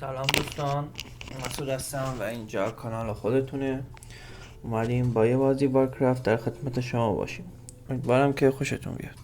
سلام دوستان، مسعود هستم و اینجا کانال خودتونه. اومدیم با یه بازی وارکرافت در خدمت شما باشیم. امیدوارم که خوشتون بیاد.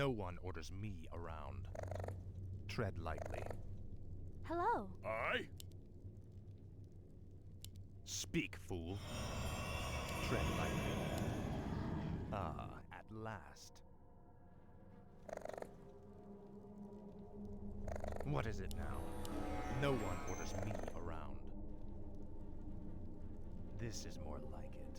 No one orders me around. Tread lightly. Hello. Aye? Speak, fool. Tread lightly. Ah, at last. What is it now? No one orders me around. This is more like it.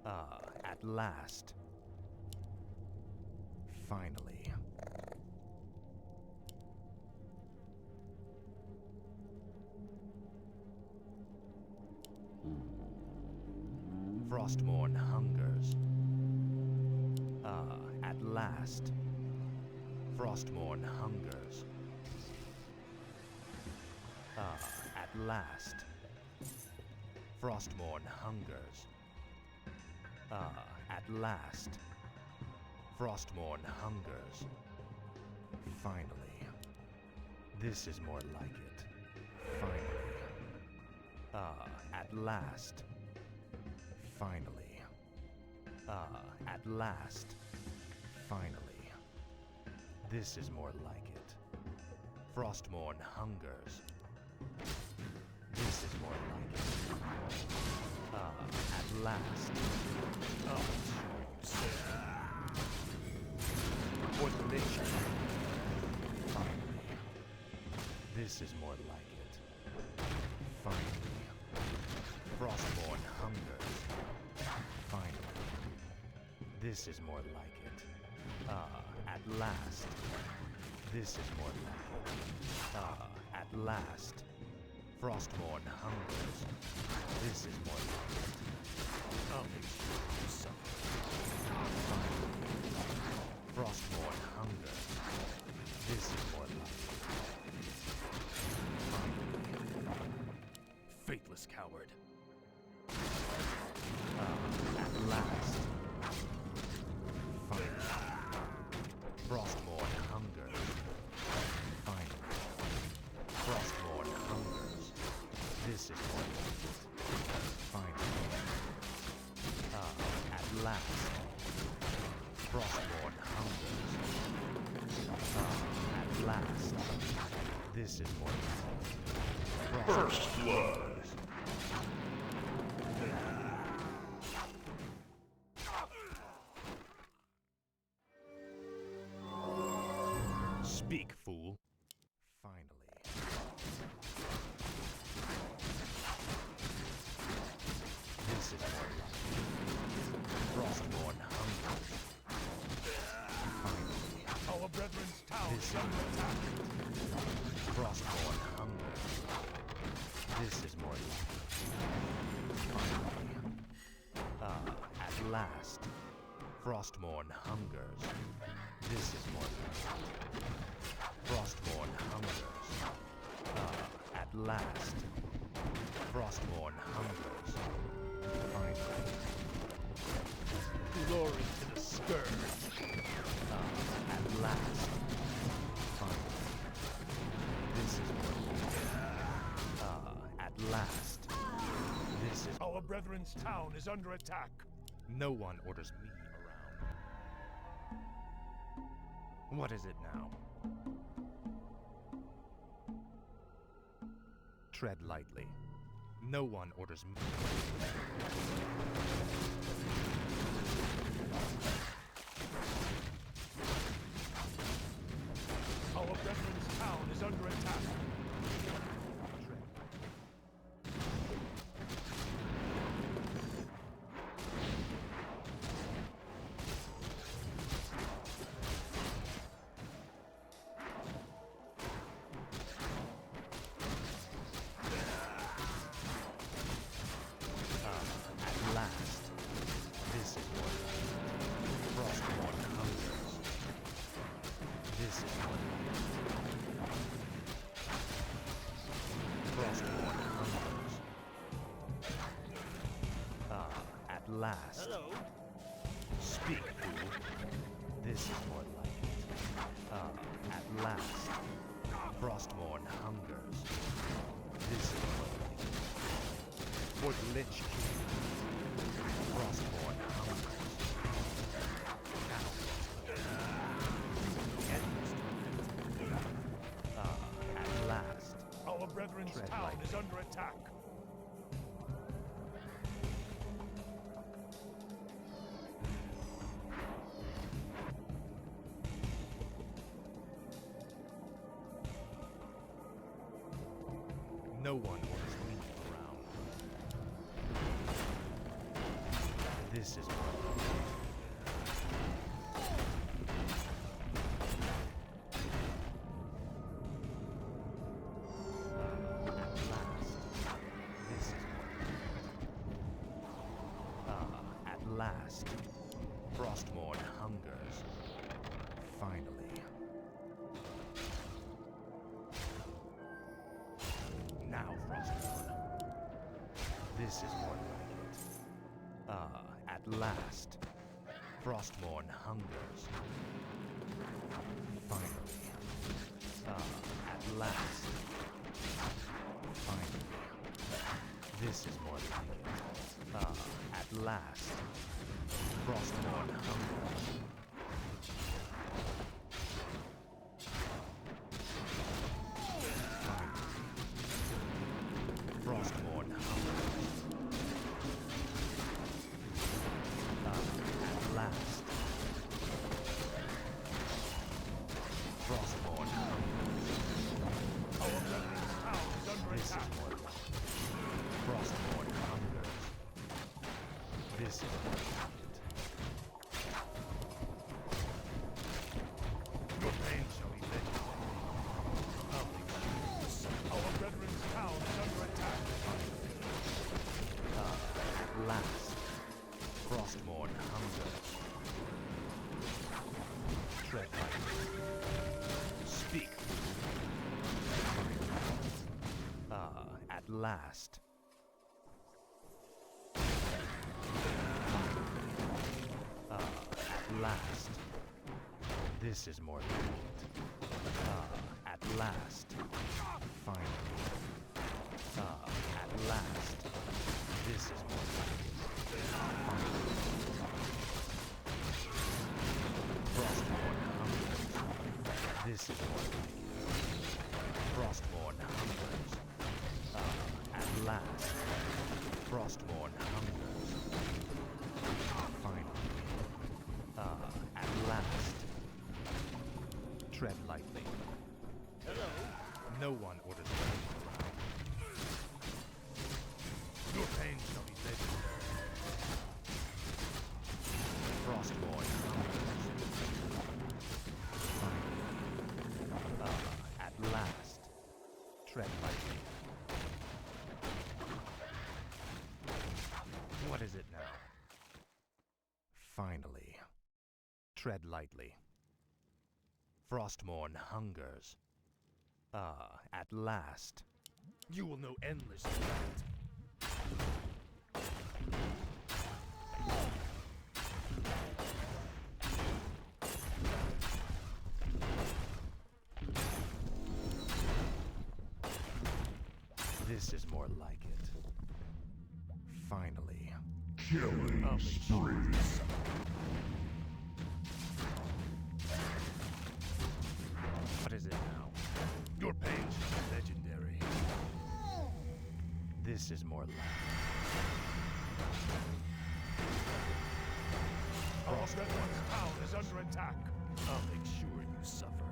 Ah, at last. Finally. Frostmourne hungers. Ah, at last. Frostmourne hungers. Ah, at last. Frostmourne hungers. Ah, at last. Frostmourne hungers. Finally. This is more like it. Finally. Ah, at last. Finally. Ah, at last. Finally. This is more like it. Frostmourne hungers. This is more like it. Ah, at last. Oh, for the nation. Finally. This is more like it. Finally. Frostmourne hungers. Finally. This is more like it. Ah, at last. This is more like it. Ah, at last. Frostmourne hungers. This is more like it. I'll make sure you suffer. Finally. Frostmourne hungers. This is more like it. Finally. Faithless coward. At last. Finally. Frostmourne hungers. Finally. Frostmourne hungers. This is more like it. Finally. At last. Frostmourne hungers. At last. This is more like it. First blood. Speak, fool. Finally. This is more like it. Frostmourne hungers. Finally. Our brethren's town This is more like it. Frostmourne hungers. This is more like it. Finally. last, Frostmourne hungers. This is more than Frostmourne hungers. At last, Frostmourne hungers. Finally. Glory to the Scourge. At last. Finally. This is more than at last. This is... Our brethren's town is under attack. No one orders me around. What is it now? Tread lightly. No one orders me. Our brethren's town is under attack. Tread. At last. This is what Frostmourne hungers. This is what Frostmourne hungers. At last. Hello. Speak, fool. This is more like it. At last. Frostmourne hungers. This is more like it. For the Lich King. Frostmourne hungers. At last. Our brethren's Tread town lightly. is under attack. No one orders me around. This is my at last. This is at last. Frostmourne hungers. Finally. Now, Frostmourne. This is more like it. At last. Frostmourne hungers. Finally. At last. Finally. This is more like it. At last. Frostmourne hungers. Frostmourne hungers. At last. Frostmourne hungers. Our brethren's town is under This is attack. more like it. Frostmourne hungers. This is more like it. Your pain shall be legendary. Our brethren's town is under attack. At last. Frostmourne hungers. Tread lightly. Speak. At last. At last. This is more like it. At last. Finally. At last. This is more like it. Finally. Frostmourne hungers. This is more like it. Frostmourne hungers. At last. Frostmourne hungers. Finally. At last. Tread lightly. Hello. No one orders me around. Your pain shall be legendary. Frostmourne hungers. Finally. At last. Tread lightly. What is it now? Finally. Tread lightly. Frostmourne hungers. Ah, at last. You will know endless threat. This is more like it. Finally. Killing spree. What is it now? Your pain shall be legendary. This is more like Our veteran's town is under attack. I'll make sure you suffer.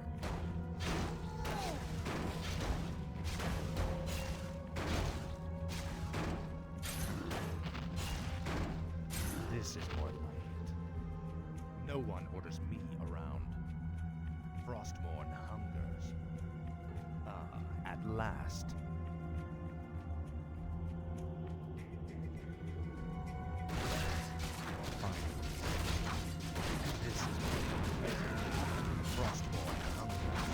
This is more like it. No one orders me around. Frostmourne hungers. Ah, at last. Finally. This is more like it. Frostmourne hungers.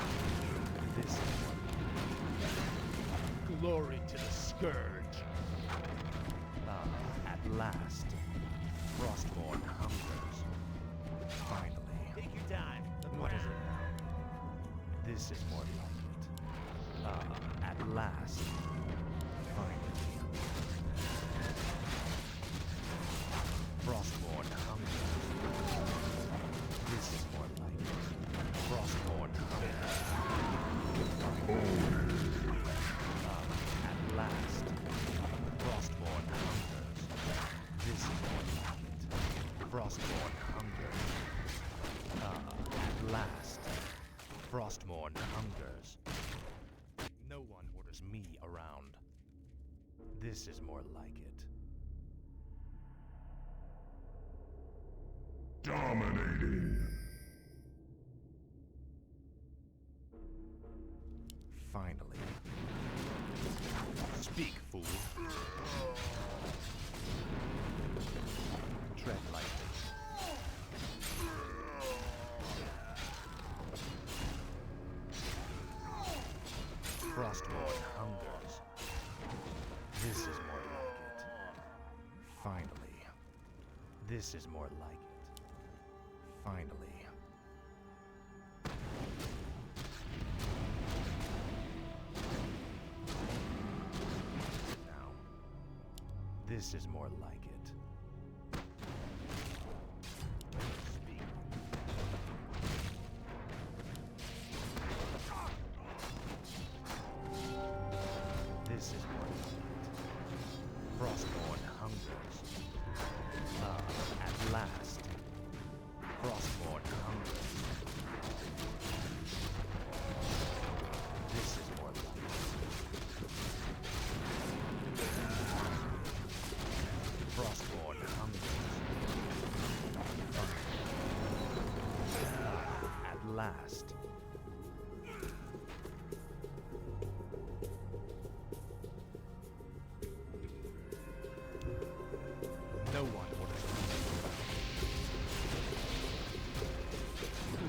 This is more like it. Glory to the scourge. Ah, at last. Frostmourne hungers. Finally. Take your time. What is it now? This is more like it. Ah, at last. Finally. Frostmourne hungers. This is more like it. Frostmourne hungers. Ah, at last. Frostmourne hungers. This is more like it. Frostmourne hungers. Ah, at last. Frostmourne hungers. No one orders me around. This is more like it. Dominating. Finally. Speak, fool. Tread lightly. Frostmourne hungers. This is more like it. Finally. This is more like it. Finally. Now. This is more like it. Speak. This is more like it. Frostmourne hungers. Ah, at last. Frostmourne hungers. This is more like it. Frostmourne hungers. At last. No one orders me.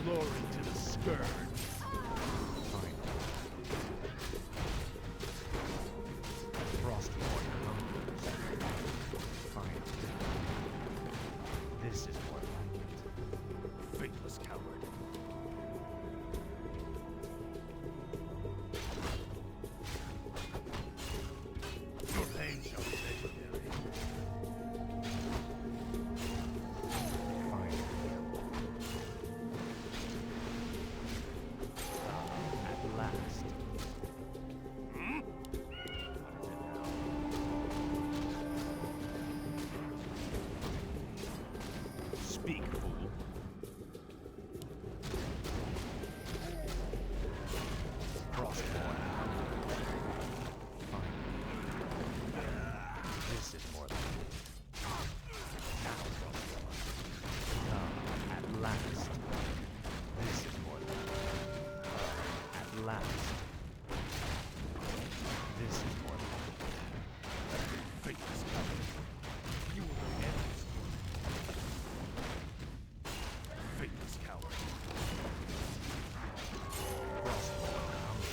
Glory to the scourge. Finally. Frostmourne hungers. Finally. This is more like it. Faithless coward. Your pain shall be legendary. Finally.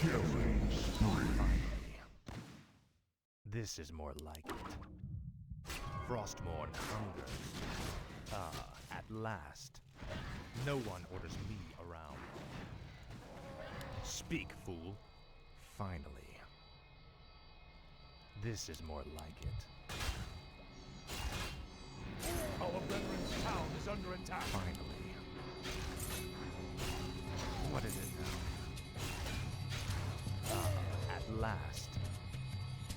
Killing spree. Finally. This is more like it. Frostmourne hungers. Ah, at last. No one orders me around. Speak, fool. Finally. This is more like it. Our brethren's town is under attack. Finally. What is it now? Ah, at last.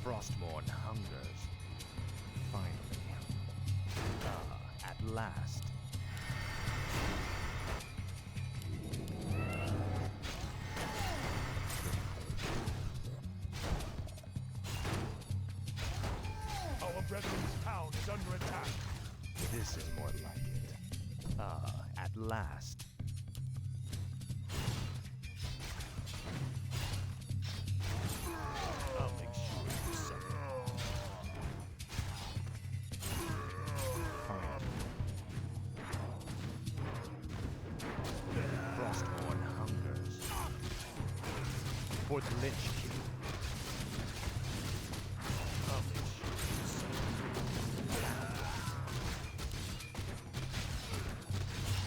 Frostmourne hungers. Finally. Ah, at last. Our brethren's town is under attack. This is more like it. Ah, at last. I'll make sure you suffer. Finally. Frostmourne hungers. For the Lich King. I'll make sure you suffer.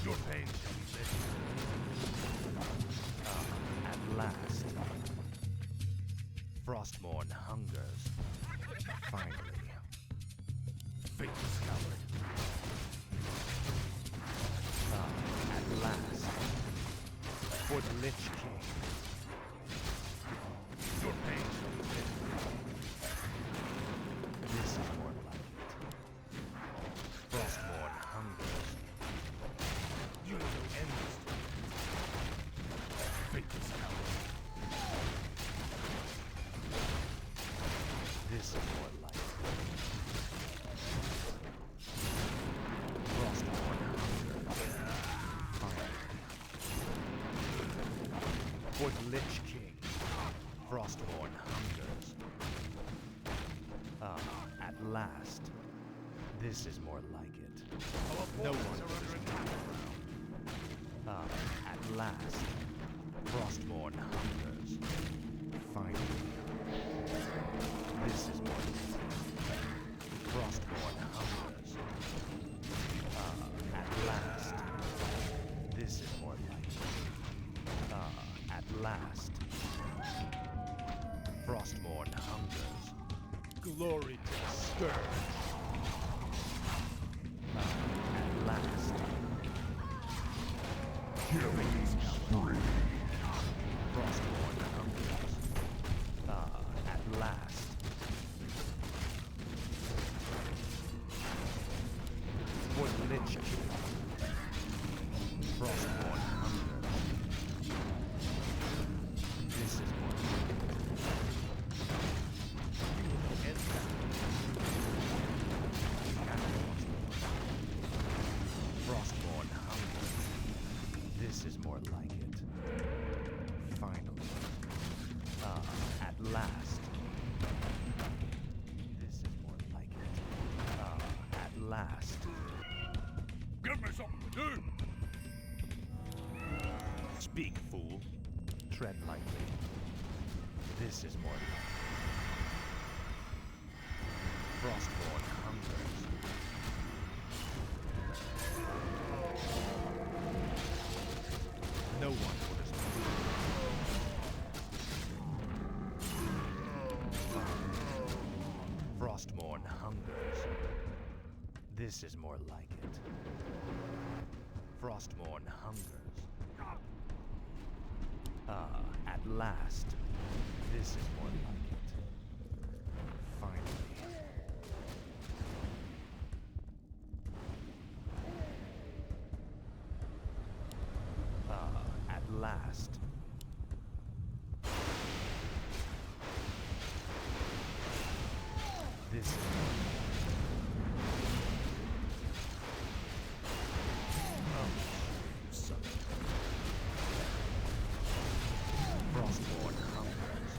Your pain shall be lifted. At last. Frostmourne hungers. Finally. Faithless coward. At last. For the Lich King. Your pain shall be lifted. This is more like it. Frostmourne hungers. You will no end this. Faithless coward. This is more like it. Frostmourne hungers. Finally. For the Lich King. Frostmourne hungers. Ah, at last. This is more like it. Our No forces one are under attack. Ah, at last. Frostmourne hungers. Finally. This is more like it. Frostmourne hungers. Ah, at last. This is more like it. Ah, at last. Frostmourne hungers. Glory to the Scourge. At last. Killing spree. Frostmourne hungers. Ah, at last. For the Lich King. Frostmourne hungers. This is more like it. You will no end this. Frostmourne hungers. This is more like it. Finally. Ah, at last. This is more like it. Ah, at last. Give me something to do. Speak, fool. Tread lightly. This is more like it. Frostmourne hungers. No one orders me. Frostmourne hungers. This is more like it. Frostmourne hungers. Ah, at last. This is more like it. Finally. Ah, at last. This is Frostmourne hungers.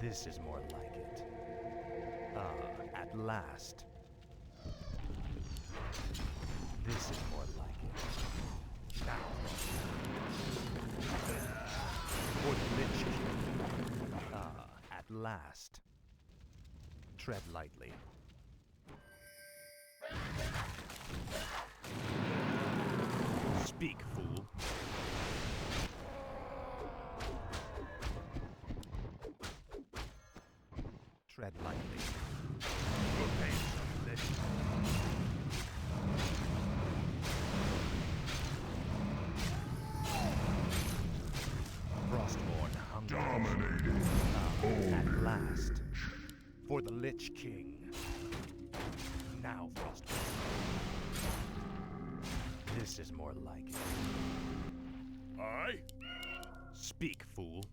This is more like it. Ah, at last. This is more like it. Now. For the Lich last. Tread lightly. Speak, fool. Tread lightly. Your pain shall be lit. Frostborn hunger. Dominating. At last. For the Lich King. Now, Frostborn. This is more like it. Aye? Speak, fool.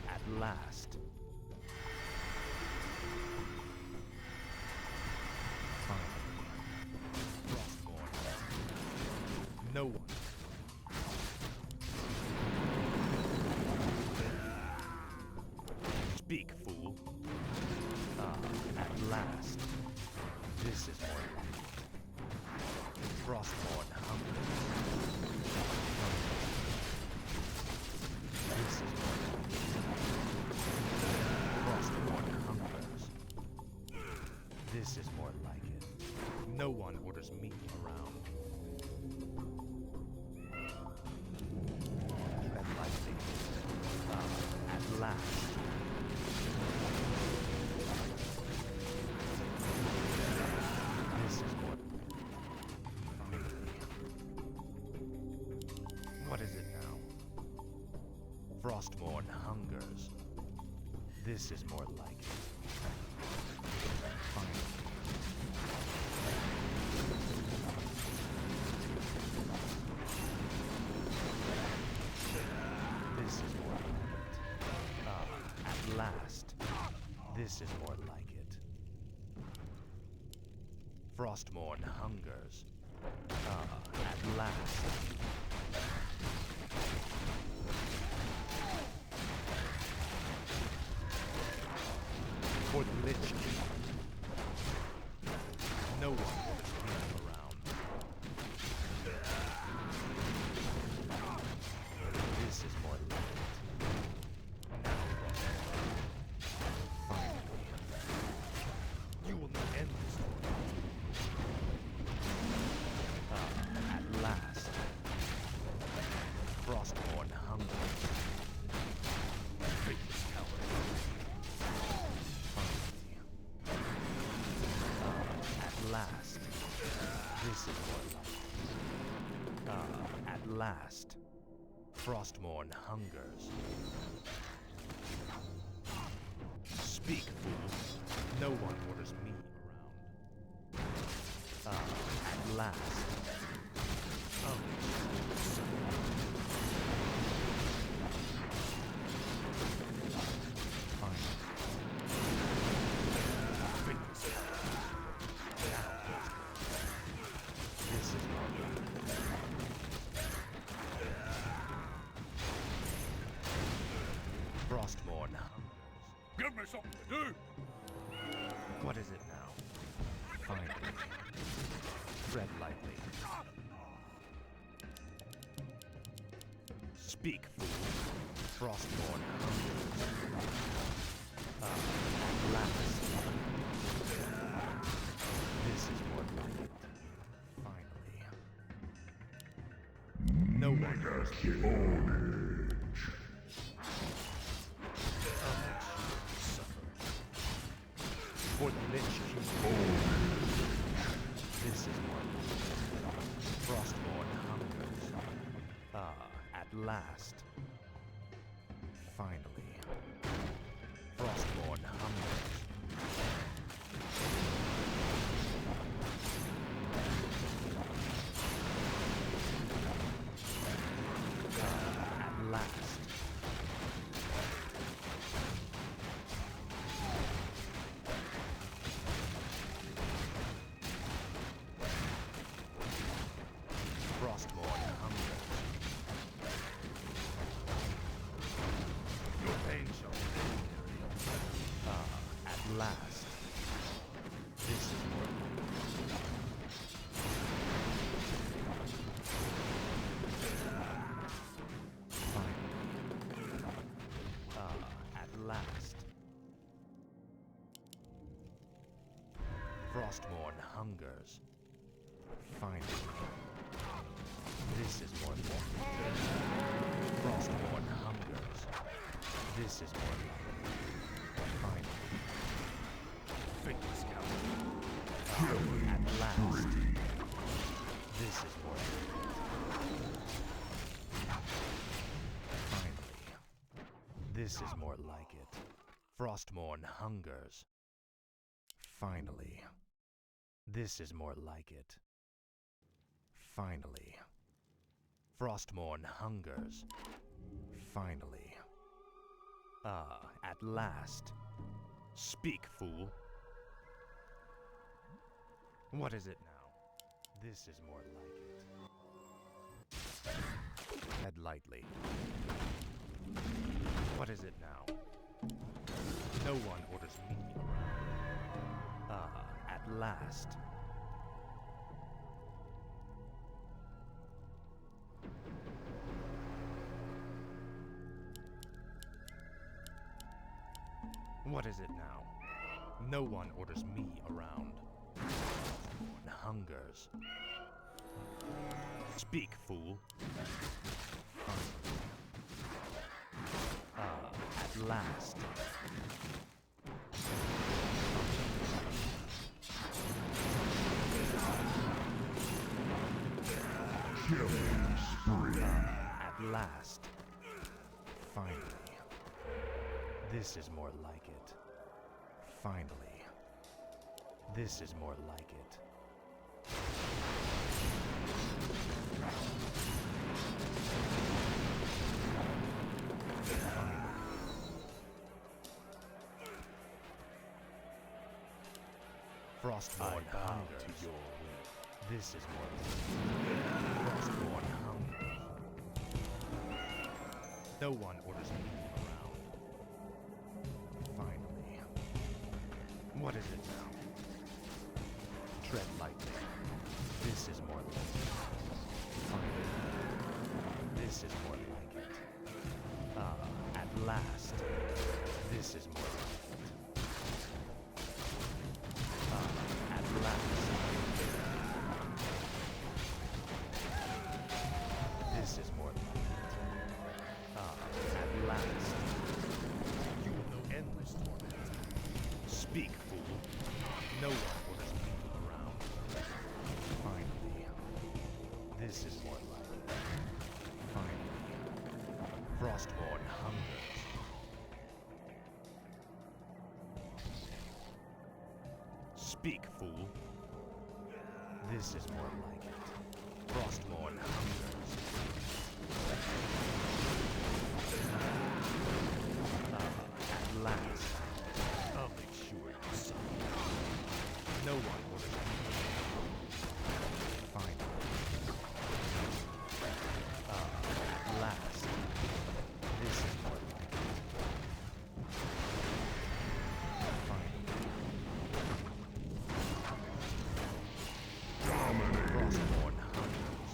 At last. Finally. Frostborn. No one. Speak, fool. At last. This is more like it. Frostborn hunger. This is more like it. Frostborn hungers. This is more like it. No one orders me around. Tread lightly. At last. This is more like it. Finally. What is it now? Frostborn hungers. This is more like it. Finally. This is more like it. At last. This is more like it. Frostborn hungers. At last. For the Lich King. No one will be around. This is more like it. Finally. You will not end this story. At last. Frostborn hunger. Faithless coward. At last. This is more like it. At last. Frostborn hungers. Speak, fool. No one orders me around. At last. Finally. This is more like it. Frostborn hungers. Give me something to do! What is it now? Finally. Tread lightly. Speak, fool. Frostborn hungers. At last. This is more like it. Finally. No one knows me. For the Lich King. This is one. Frostborn hungers. At last. Finally. Frostborn hungers. At last. Frostborn hunger. Your pain shall be legendary. At last. This is more like it. last. Frostmourne hungers. Finally. This is more like it. Frostmourne hungers. This is more like it. Finally. Faithless coward. At last. This is more like it. Finally. This is more like it. Frostmourne hungers. Finally. This is more like it. Finally. Frostmourne hungers. Finally. Ah, at last. Speak, fool. What is it now? This is more like it. Tread lightly. What is it now? No one orders me around. Ah, at last. What is it now? No one orders me around. One hungers. Speak, fool. Ah, at last. Killing spree. At last. Finally. This is more like it. Finally. This is more like it. Frostmourne hungers. To your will. This is more like it. Frostmourne hungers. No one orders me around. Finally. What is it now? Tread lightly. This is more like it. Finally. This is more like it. Ah, at last. This is more like it. Ah, at last. This is more like it. Ah, at last. You will know endless torment. Speak, fool. No one orders me around. Finally. This is more like it. Finally. Frostmourne hungers. Speak, fool. This is more like it. Frostmourne hungers. Ah, at last. I'll make sure you suffer. No one orders me. Finally. Ah, at last. This is more like it. Finally. Frostmourne hungers.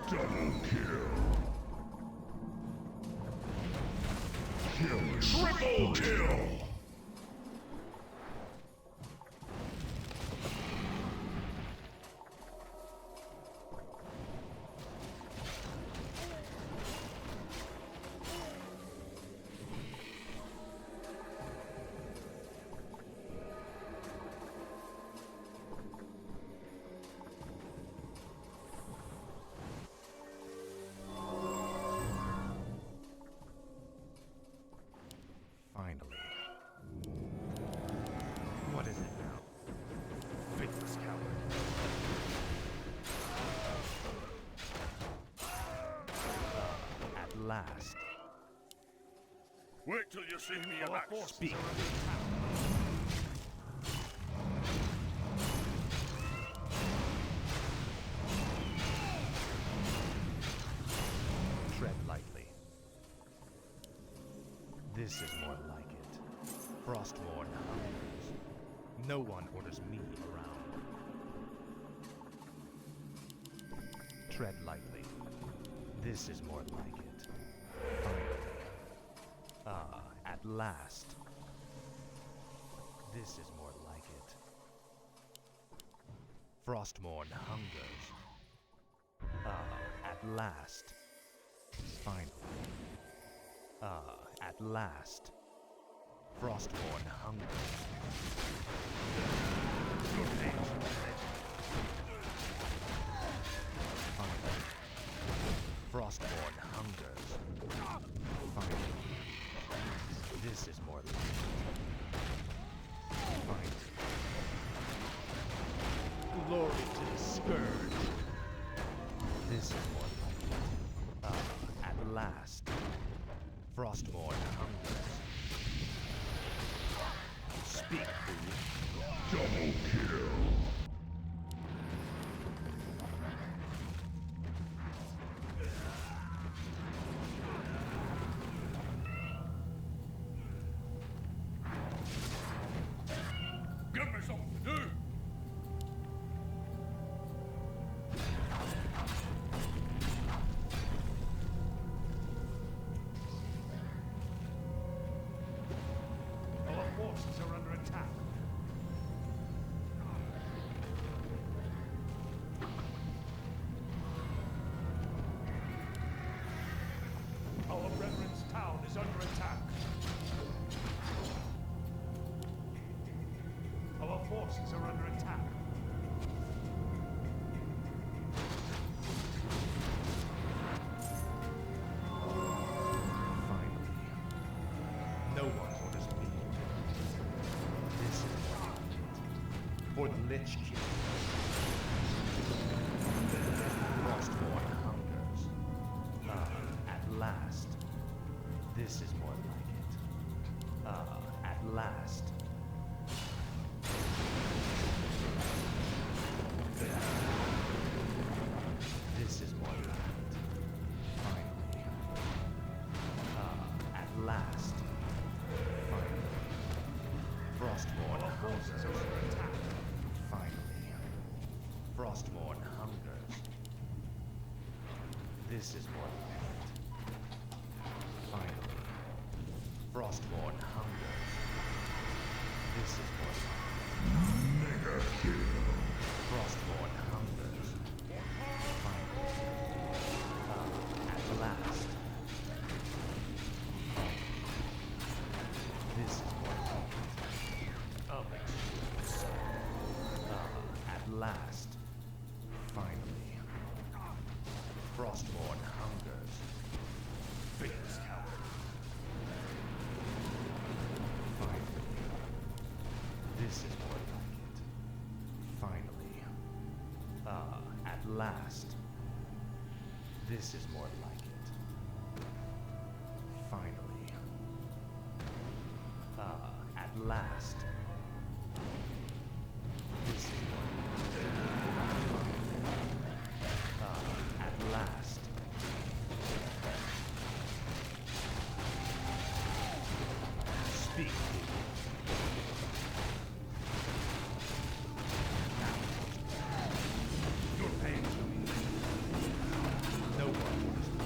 Double kill. Killing triple kill. Finally. What is it now? Faithless coward. At last. Wait till you see me in action. Speak. This is more like it. Frostborn hungers. No one orders me around. Tread lightly. This is more like it. Finally. At last. This is more like it. Frostborn hungers. At last. Finally. At last. Frostborn hungers. Finally. Frostborn hungers. Finally. This is more like it. Finally. Glory to the Scourge. This is more like it. At last. Frostborn hungers. Speak, fool. Double kill. Give me something to do! Our forces are under attack. Our brethren's town is under attack. Our forces are under attack. Finally. No one orders me. This is more like it. For the Lich King. Frostborn hungers. At last. This is more like it. At last. This is more like it. Finally. At last. Finally. Frostborn hungers. Finally. Frostborn hungers. This is more like it. Finally. Frostborn hungers. This is more like it. Mega kill. Frostborn hungers. Finally. At last. This is more like it. At last. Finally. Frostborn hungers. Fates coward. Finally. This is more like it. Finally. At last. This is more like it. Finally. At last. This is more like it. At last. Speak. Your pain to me. No one orders me.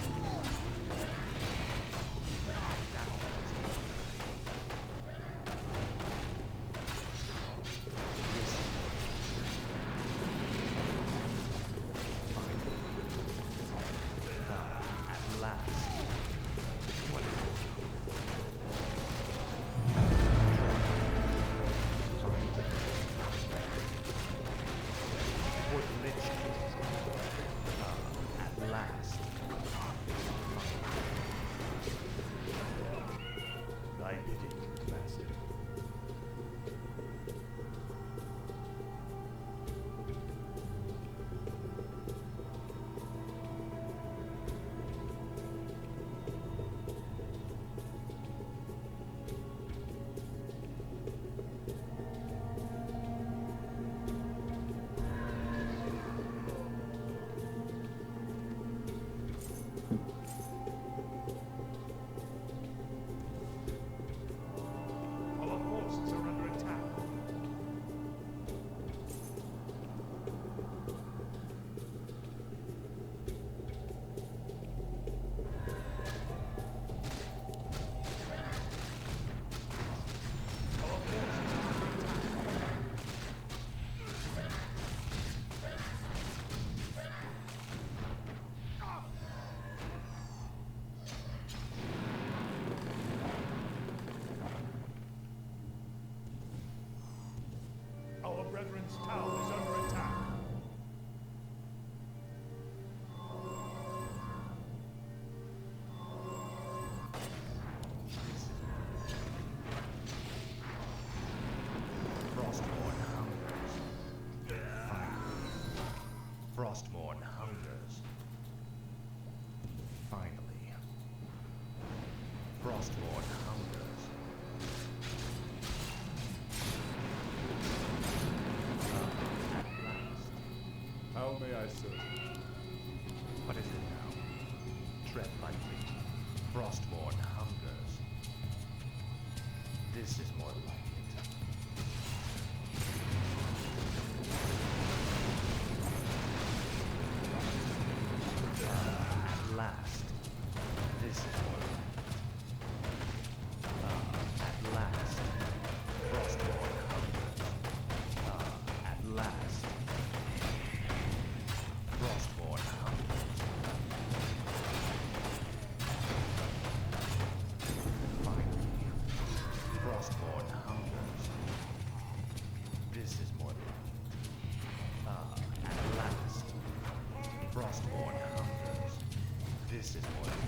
At last. For the Lich King. At last. Thy bidding, master. brethren's town is under attack. Frostborn hungers. Finally. Frostborn hungers. Finally. Frostborn hungers. At last. How may I serve? What is it now? Tread lightly. Frostborn hungers. This is more like it. At last. This is more like it. At last. Frostborn hungers. At last. Frostborn hungers. Finally. Frostborn hungers. This is more like it. At last. Frostborn hungers. This is more like it.